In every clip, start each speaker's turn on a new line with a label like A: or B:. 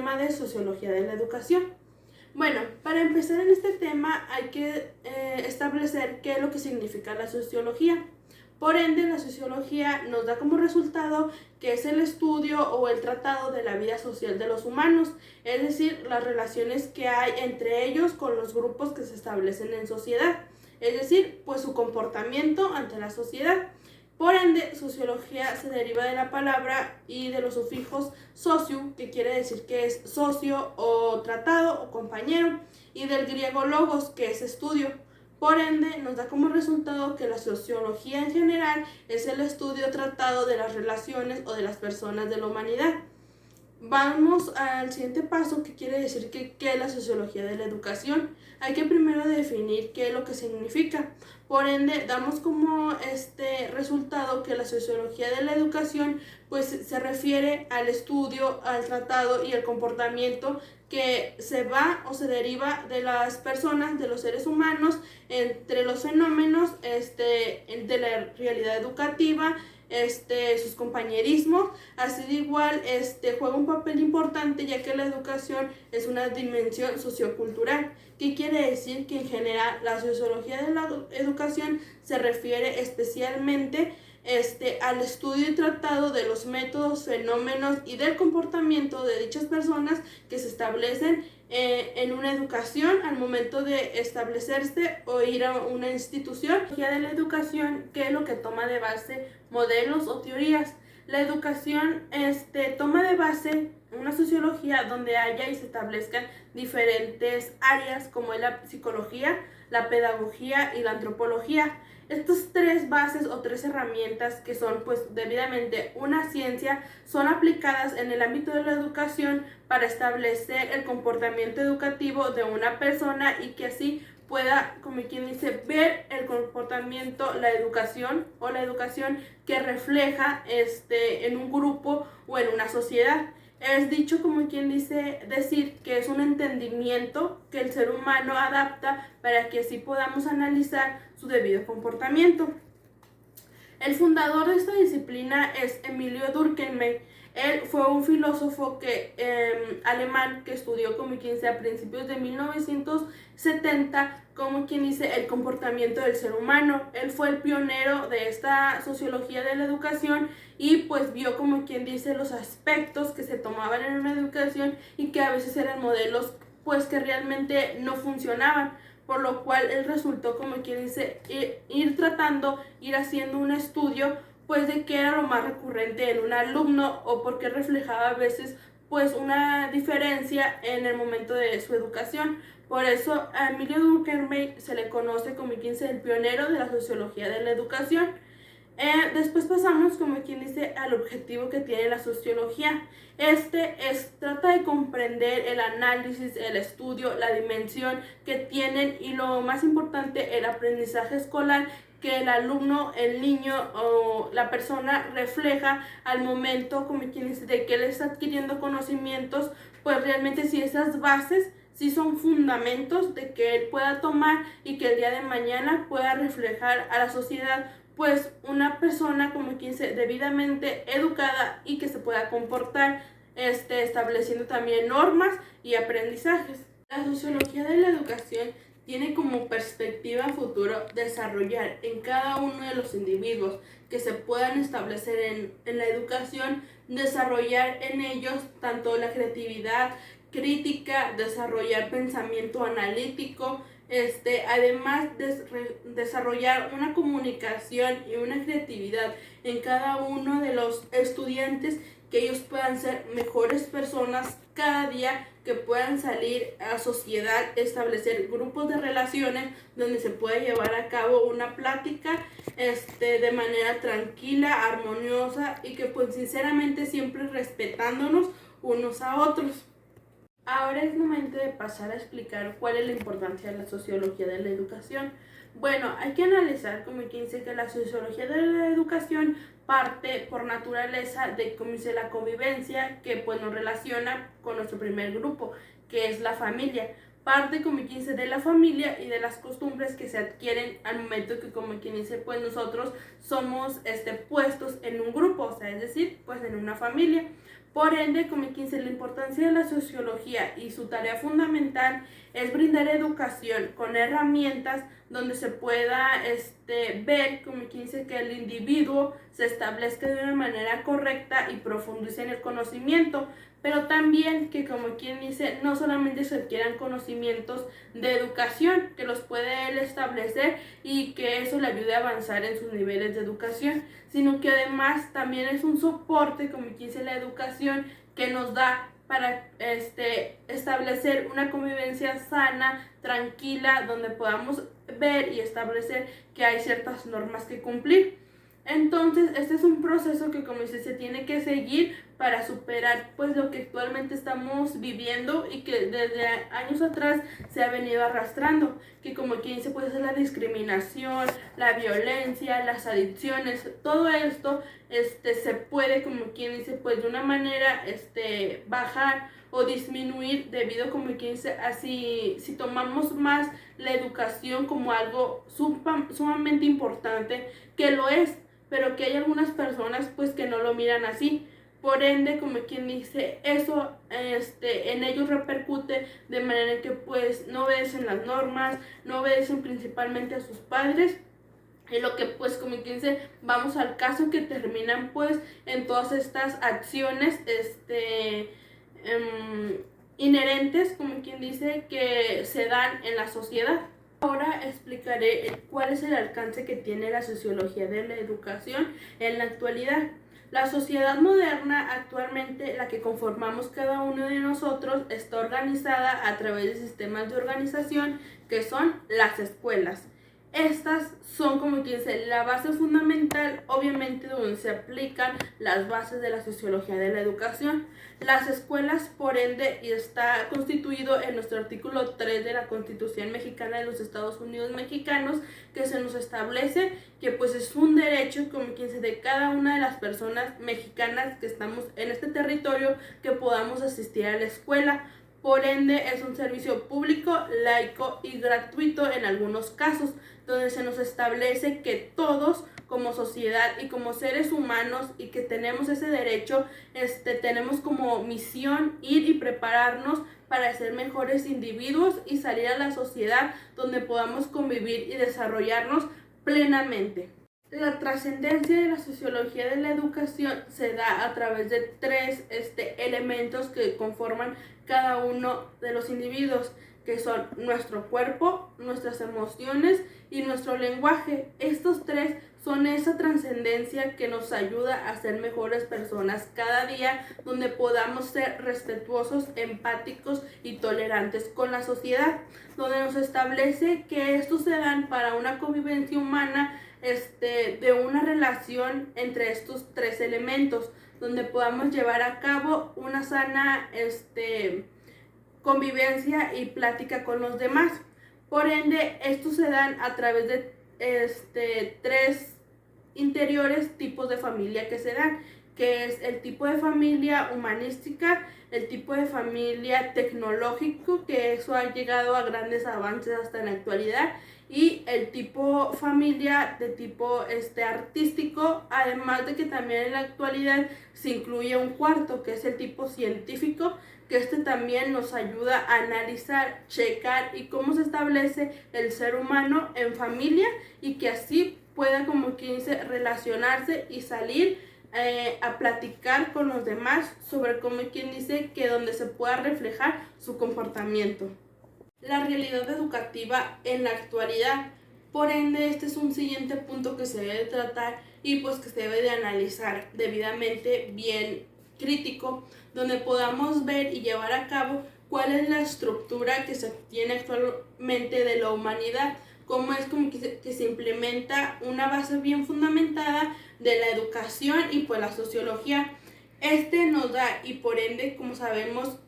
A: tema de sociología de la educación. Bueno, para empezar en este tema hay que establecer qué es lo que significa la sociología. Por ende, la sociología nos da como resultado que es el estudio o el tratado de la vida social de los humanos, es decir, las relaciones que hay entre ellos con los grupos que se establecen en sociedad, es decir, pues su comportamiento ante la sociedad. Por ende, sociología se deriva de la palabra y de los sufijos socio, que quiere decir que es socio o tratado o compañero, y del griego logos, que es estudio. Por ende, nos da como resultado que la sociología en general es el estudio tratado de las relaciones o de las personas de la humanidad. Vamos al siguiente paso, que quiere decir qué es la sociología de la educación. Hay que primero definir qué es lo que significa. Por ende, damos como resultado que la sociología de la educación pues se refiere al estudio, al tratado y al comportamiento que se va o se deriva de las personas, de los seres humanos, entre los fenómenos de la realidad educativa, sus compañerismos. Así de igual juega un papel importante, ya que la educación es una dimensión sociocultural. ¿Qué quiere decir? Que en general la sociología de la educación se refiere especialmente al estudio y tratado de los métodos, fenómenos y del comportamiento de dichas personas que se establecen en una educación al momento de establecerse o ir a una institución. La sociología de la educación, ¿qué es lo que toma de base? Modelos o teorías. La educación toma de base una sociología donde haya y se establezcan diferentes áreas como es la psicología, la pedagogía y la antropología. Estas tres bases o tres herramientas, que son pues debidamente una ciencia, son aplicadas en el ámbito de la educación para establecer el comportamiento educativo de una persona y que así pueda, como quien dice, ver el comportamiento, la educación o la educación que refleja en un grupo o en una sociedad. Es dicho, como quien dice, decir que es un entendimiento que el ser humano adapta para que así podamos analizar su debido comportamiento. El fundador de esta disciplina es Emilio Durkheim. Él fue un filósofo alemán que estudió, como quien dice, a principios de 1970, como quien dice, el comportamiento del ser humano. Él fue el pionero de esta sociología de la educación y pues vio, como quien dice, los aspectos que se tomaban en una educación y que a veces eran modelos pues que realmente no funcionaban, por lo cual él resultó, como quien dice, ir haciendo un estudio pues de qué era lo más recurrente en un alumno o por qué reflejaba a veces pues una diferencia en el momento de su educación. Por eso a Emilio Durkheim se le conoce como quien dice el pionero de la sociología de la educación. Después pasamos, como quien dice, al objetivo que tiene la sociología. Trata de comprender el análisis, el estudio, la dimensión que tienen y lo más importante, el aprendizaje escolar que el alumno, el niño o la persona refleja al momento, como quien dice, de que él está adquiriendo conocimientos, pues realmente si esas bases sí son fundamentos de que él pueda tomar y que el día de mañana pueda reflejar a la sociedad pues una persona, como quien dice, debidamente educada y que se pueda comportar estableciendo también normas y aprendizajes. La sociología de la educación tiene como perspectiva futuro desarrollar en cada uno de los individuos que se puedan establecer en la educación, desarrollar en ellos tanto la creatividad crítica, desarrollar pensamiento analítico, además de desarrollar una comunicación y una creatividad en cada uno de los estudiantes, que ellos puedan ser mejores personas cada día, que puedan salir a sociedad, establecer grupos de relaciones donde se pueda llevar a cabo una plática de manera tranquila, armoniosa y que pues sinceramente siempre respetándonos unos a otros. Ahora es momento de pasar a explicar cuál es la importancia de la sociología de la educación. Bueno, hay que analizar, como quien dice, que la sociología de la educación parte por naturaleza de, como dice, la convivencia, que pues nos relaciona con nuestro primer grupo, que es la familia. Parte, como quien dice, de la familia y de las costumbres que se adquieren al momento que, como quien dice, pues nosotros somos puestos en un grupo, o sea, es decir, pues en una familia. Por ende, como quien dice, la importancia de la sociología y su tarea fundamental es brindar educación con herramientas donde se pueda ver, como quien dice, que el individuo se establezca de una manera correcta y profundice en el conocimiento, pero también que, como quien dice, no solamente se adquieran conocimientos de educación, que los puede él establecer y que eso le ayude a avanzar en sus niveles de educación, sino que además también es un soporte, como quien dice, la educación que nos da para establecer una convivencia sana, tranquila, donde podamos ver y establecer que hay ciertas normas que cumplir. Entonces, este es un proceso que, como dice, se tiene que seguir para superar pues lo que actualmente estamos viviendo y que desde años atrás se ha venido arrastrando, que como quien dice, pues es la discriminación, la violencia, las adicciones, todo esto se puede, como quien dice, pues de una manera bajar o disminuir debido, como quien dice, así si tomamos más la educación como algo sumamente importante, que lo es, pero que hay algunas personas pues que no lo miran así. Por ende, como quien dice, eso en ellos repercute de manera que pues no obedecen las normas, no obedecen principalmente a sus padres. En lo que pues, como quien dice, vamos al caso que terminan pues en todas estas acciones inherentes, como quien dice, que se dan en la sociedad. Ahora explicaré cuál es el alcance que tiene la sociología de la educación en la actualidad. La sociedad moderna, actualmente la que conformamos cada uno de nosotros, está organizada a través de sistemas de organización que son las escuelas. Estas son, como quien dice, la base fundamental, obviamente donde se aplican las bases de la sociología de la educación. Las escuelas, por ende, y está constituido en nuestro artículo 3 de la Constitución Mexicana de los Estados Unidos Mexicanos, que se nos establece que pues es un derecho, como quien dice, de cada una de las personas mexicanas que estamos en este territorio, que podamos asistir a la escuela. Por ende, es un servicio público, laico y gratuito en algunos casos, donde se nos establece que todos como sociedad y como seres humanos y que tenemos ese derecho, tenemos como misión ir y prepararnos para ser mejores individuos y salir a la sociedad donde podamos convivir y desarrollarnos plenamente. La trascendencia de la sociología de la educación se da a través de tres elementos que conforman cada uno de los individuos, que son nuestro cuerpo, nuestras emociones y nuestro lenguaje. Estos tres son esa trascendencia que nos ayuda a ser mejores personas cada día, donde podamos ser respetuosos, empáticos y tolerantes con la sociedad, donde nos establece que estos se dan para una convivencia humana, de una relación entre estos tres elementos, donde podamos llevar a cabo una sana convivencia y plática con los demás. Por ende, estos se dan a través de tres interiores tipos de familia que se dan, que es el tipo de familia humanística, el tipo de familia tecnológico, que eso ha llegado a grandes avances hasta en la actualidad, y el tipo familia de tipo artístico, además de que también en la actualidad se incluye un cuarto, que es el tipo científico, que también nos ayuda a analizar, checar y cómo se establece el ser humano en familia, y que así pueda, como quien dice, relacionarse y salir a platicar con los demás sobre, como quien dice, que donde se pueda reflejar su comportamiento. La realidad educativa en la actualidad. Por ende, este es un siguiente punto que se debe tratar y pues que se debe de analizar debidamente, bien crítico, donde podamos ver y llevar a cabo cuál es la estructura que se tiene actualmente de la humanidad, cómo es como que se implementa una base bien fundamentada de la educación y pues la sociología. Nos da, y por ende, como sabemos,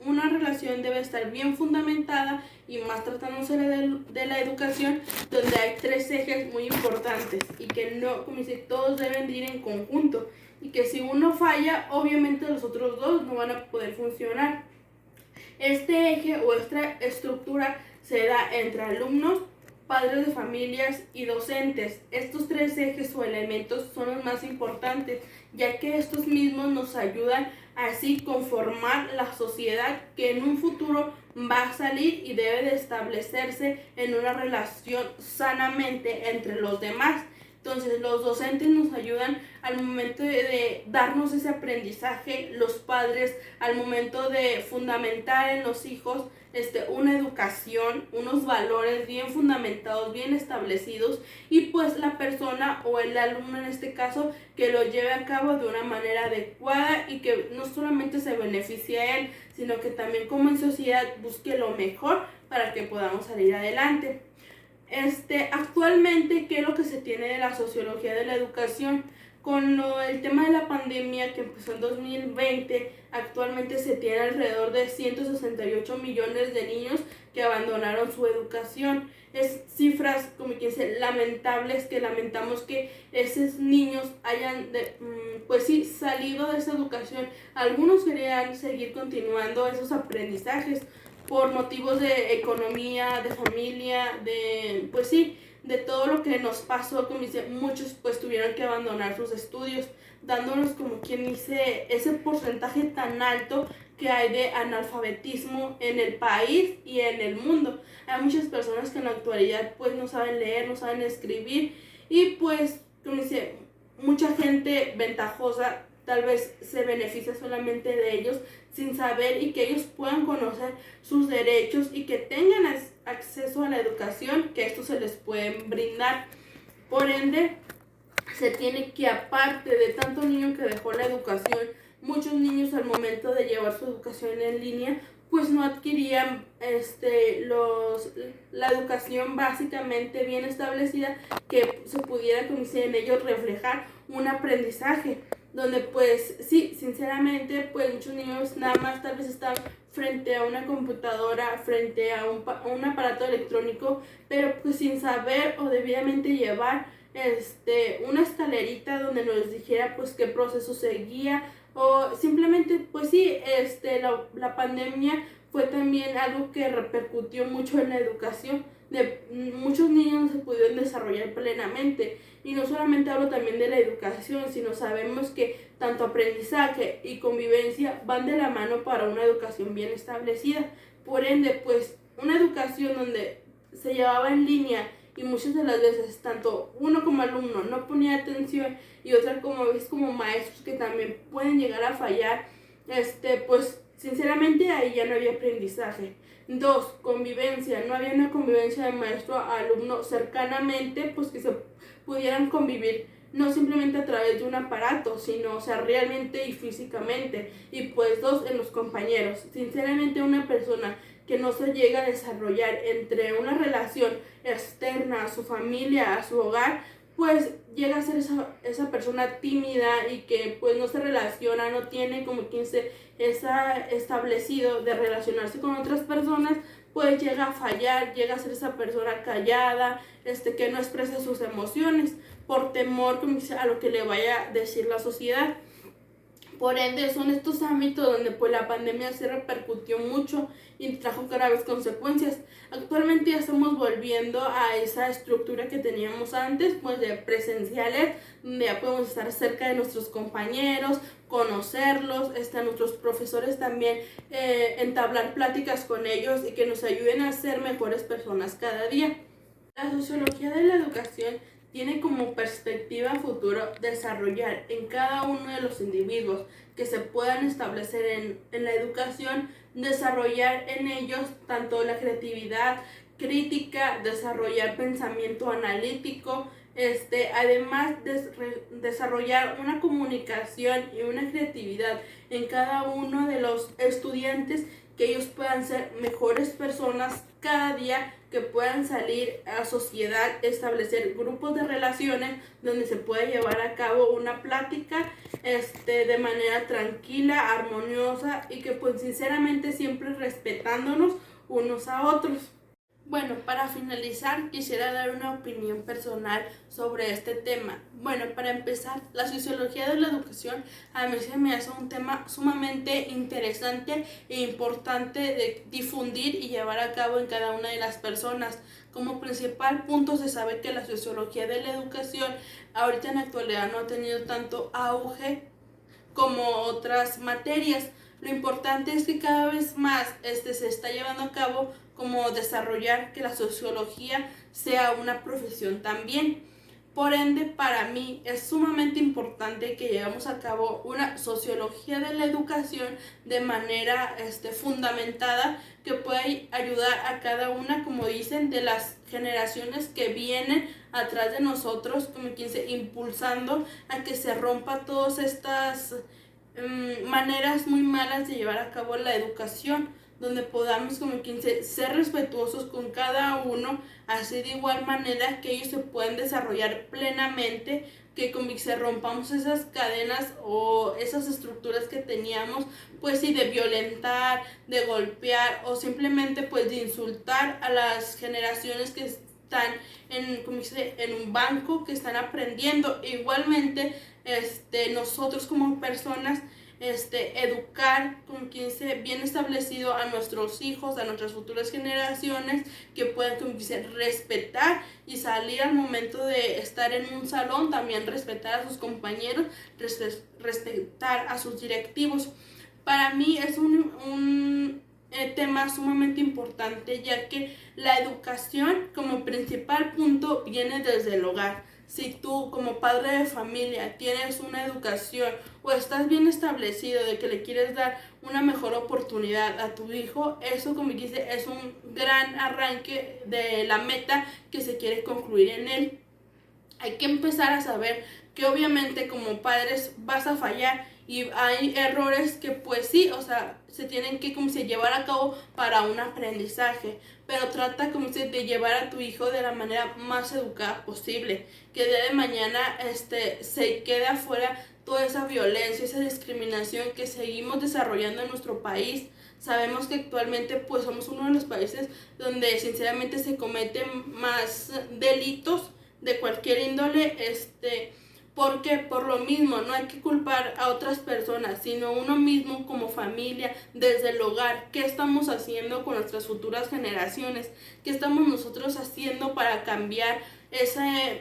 A: una relación debe estar bien fundamentada, y más tratándose de la educación, donde hay tres ejes muy importantes y que no, como dice, todos deben de ir en conjunto, y que si uno falla, obviamente los otros dos no van a poder funcionar. Este eje o esta estructura se da entre alumnos, padres de familias y docentes. Estos tres ejes o elementos son los más importantes, ya que estos mismos nos ayudan a así conformar la sociedad que en un futuro va a salir y debe de establecerse en una relación sanamente entre los demás. Entonces los docentes nos ayudan al momento de darnos ese aprendizaje, los padres al momento de fundamentar en los hijos una educación, unos valores bien fundamentados, bien establecidos, y pues la persona o el alumno en este caso que lo lleve a cabo de una manera adecuada y que no solamente se beneficie a él, sino que también como en sociedad busque lo mejor para que podamos salir adelante. Actualmente, ¿qué es lo que se tiene de la sociología de la educación? Con el tema de la pandemia que empezó en 2020, actualmente se tiene alrededor de 168 millones de niños que abandonaron su educación. Es cifras, como quien dice, lamentables, que lamentamos que esos niños hayan, pues sí, salido de esa educación. Algunos querían seguir continuando esos aprendizajes por motivos de economía, de familia, pues sí, de todo lo que nos pasó, como dice, muchos pues tuvieron que abandonar sus estudios, dándonos como quien dice ese porcentaje tan alto que hay de analfabetismo en el país y en el mundo. Hay muchas personas que en la actualidad pues no saben leer, no saben escribir, y pues como dice, mucha gente ventajosa tal vez se beneficia solamente de ellos sin saber, y que ellos puedan conocer sus derechos y que tengan acceso a la educación, que esto se les puede brindar. Por ende, se tiene que, aparte de tanto niño que dejó la educación, muchos niños al momento de llevar su educación en línea pues no adquirían la educación básicamente bien establecida, que se pudiera, como dice, en ellos reflejar un aprendizaje, donde pues sí, sinceramente pues muchos niños nada más tal vez están frente a una computadora, frente a un aparato electrónico, pero pues sin saber o debidamente llevar una escalerita donde nos dijera pues qué proceso seguía, o simplemente pues sí, la pandemia fue también algo que repercutió mucho en la educación. Muchos niños no se pudieron desarrollar plenamente, y no solamente hablo también de la educación, sino sabemos que tanto aprendizaje y convivencia van de la mano para una educación bien establecida. Por ende, pues una educación donde se llevaba en línea y muchas de las veces tanto uno como alumno no ponía atención, y otra como veces como maestros que también pueden llegar a fallar, pues sinceramente ahí ya no había aprendizaje. 2, convivencia. No había una convivencia de maestro a alumno cercanamente, pues que se pudieran convivir no simplemente a través de un aparato, sino, o sea, realmente y físicamente. Y pues 2, en los compañeros. Sinceramente, una persona que no se llega a desarrollar entre una relación externa a su familia, a su hogar, pues llega a ser esa persona tímida, y que pues no se relaciona, no tiene como quien se establecido de relacionarse con otras personas, pues llega a fallar, llega a ser esa persona callada, que no expresa sus emociones por temor a lo que le vaya a decir la sociedad. Por ende, son estos ámbitos donde pues la pandemia se repercutió mucho y trajo graves consecuencias. Actualmente ya estamos volviendo a esa estructura que teníamos antes, pues de presenciales, donde ya podemos estar cerca de nuestros compañeros, conocerlos, a nuestros profesores también, entablar pláticas con ellos y que nos ayuden a ser mejores personas cada día. La sociología de la educación tiene como perspectiva futuro desarrollar en cada uno de los individuos que se puedan establecer en la educación, desarrollar en ellos tanto la creatividad crítica, desarrollar pensamiento analítico, además de desarrollar una comunicación y una creatividad en cada uno de los estudiantes, que ellos puedan ser mejores personas cada día, que puedan salir a sociedad, establecer grupos de relaciones donde se pueda llevar a cabo una plática de manera tranquila, armoniosa, y que pues sinceramente siempre respetándonos unos a otros. Bueno, para finalizar, quisiera dar una opinión personal sobre este tema. Bueno, para empezar, la sociología de la educación a mí se me hace un tema sumamente interesante e importante de difundir y llevar a cabo en cada una de las personas. Como principal punto se sabe que la sociología de la educación ahorita en la actualidad no ha tenido tanto auge como otras materias. Lo importante es que cada vez más se está llevando a cabo como desarrollar que la sociología sea una profesión también. Por ende, para mí es sumamente importante que llevemos a cabo una sociología de la educación de manera fundamentada que pueda ayudar a cada una, como dicen, de las generaciones que vienen atrás de nosotros, como quien se impulsando a que se rompa todas estas maneras muy malas de llevar a cabo la educación, donde podamos como quien ser respetuosos con cada uno, así de igual manera que ellos se pueden desarrollar plenamente, que como que se rompamos esas cadenas o esas estructuras que teníamos, pues sí, de violentar, de golpear o simplemente pues de insultar a las generaciones que están en un banco, que están aprendiendo. Igualmente, nosotros como personas, educar con quien se bien establecido a nuestros hijos, a nuestras futuras generaciones, que puedan como quien respetar y salir al momento de estar en un salón, también respetar a sus compañeros, respetar a sus directivos. Para mí es un tema sumamente importante, ya que la educación como principal punto viene desde el hogar. Si tú como padre de familia tienes una educación o estás bien establecido de que le quieres dar una mejor oportunidad a tu hijo, eso como dice es un gran arranque de la meta que se quiere concluir en él. Hay que empezar a saber que obviamente como padres vas a fallar y hay errores que pues sí, o sea, se tienen que como se llevar a cabo para un aprendizaje, pero trata como se de llevar a tu hijo de la manera más educada posible, que el día de mañana se quede afuera toda esa violencia, esa discriminación que seguimos desarrollando en nuestro país. Sabemos que actualmente pues somos uno de los países donde sinceramente se cometen más delitos de cualquier índole, porque por lo mismo no hay que culpar a otras personas, sino uno mismo como familia, desde el hogar. ¿Qué estamos haciendo con nuestras futuras generaciones? ¿Qué estamos nosotros haciendo para cambiar esa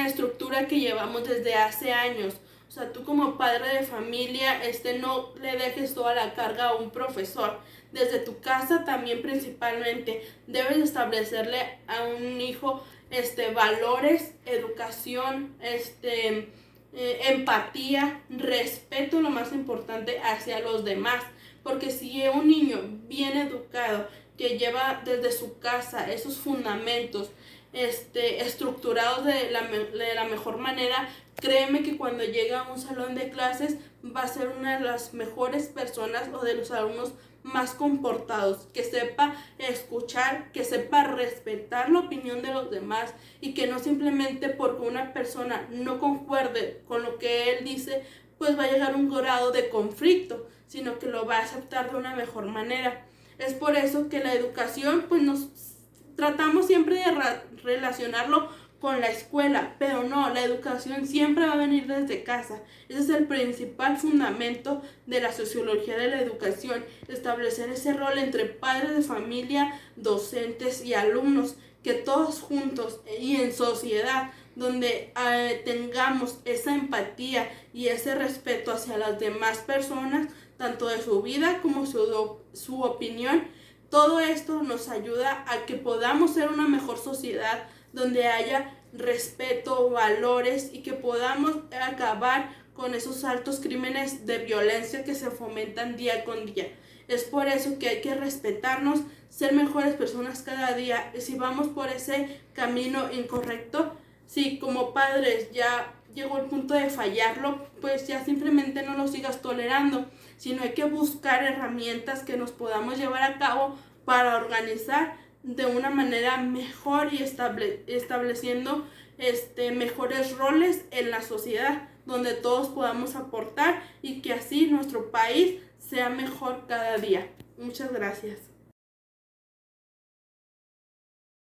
A: estructura que llevamos desde hace años? O sea, tú como padre de familia, no le dejes toda la carga a un profesor. Desde tu casa también principalmente debes establecerle a un hijo valores, educación, empatía, respeto, lo más importante, hacia los demás. Porque si un niño bien educado, que lleva desde su casa esos fundamentos estructurados de la mejor manera, créeme que cuando llega a un salón de clases va a ser una de las mejores personas o de los alumnos más comportados, que sepa escuchar, que sepa respetar la opinión de los demás y que no simplemente porque una persona no concuerde con lo que él dice, pues va a llegar a un grado de conflicto, sino que lo va a aceptar de una mejor manera. Es por eso que la educación, pues nos tratamos siempre de relacionarlo con la escuela, pero no, la educación siempre va a venir desde casa. Ese es el principal fundamento de la sociología de la educación, establecer ese rol entre padres de familia, docentes y alumnos, que todos juntos y en sociedad, donde tengamos esa empatía y ese respeto hacia las demás personas, tanto de su vida como su opinión. Todo esto nos ayuda a que podamos ser una mejor sociedad, donde haya respeto, valores y que podamos acabar con esos altos crímenes de violencia que se fomentan día con día. Es por eso que hay que respetarnos, ser mejores personas cada día. Y si vamos por ese camino incorrecto, si como padres ya llegó el punto de fallarlo, pues ya simplemente no lo sigas tolerando, sino hay que buscar herramientas que nos podamos llevar a cabo para organizar de una manera mejor y estableciendo mejores roles en la sociedad, donde todos podamos aportar y que así nuestro país sea mejor cada día. Muchas gracias.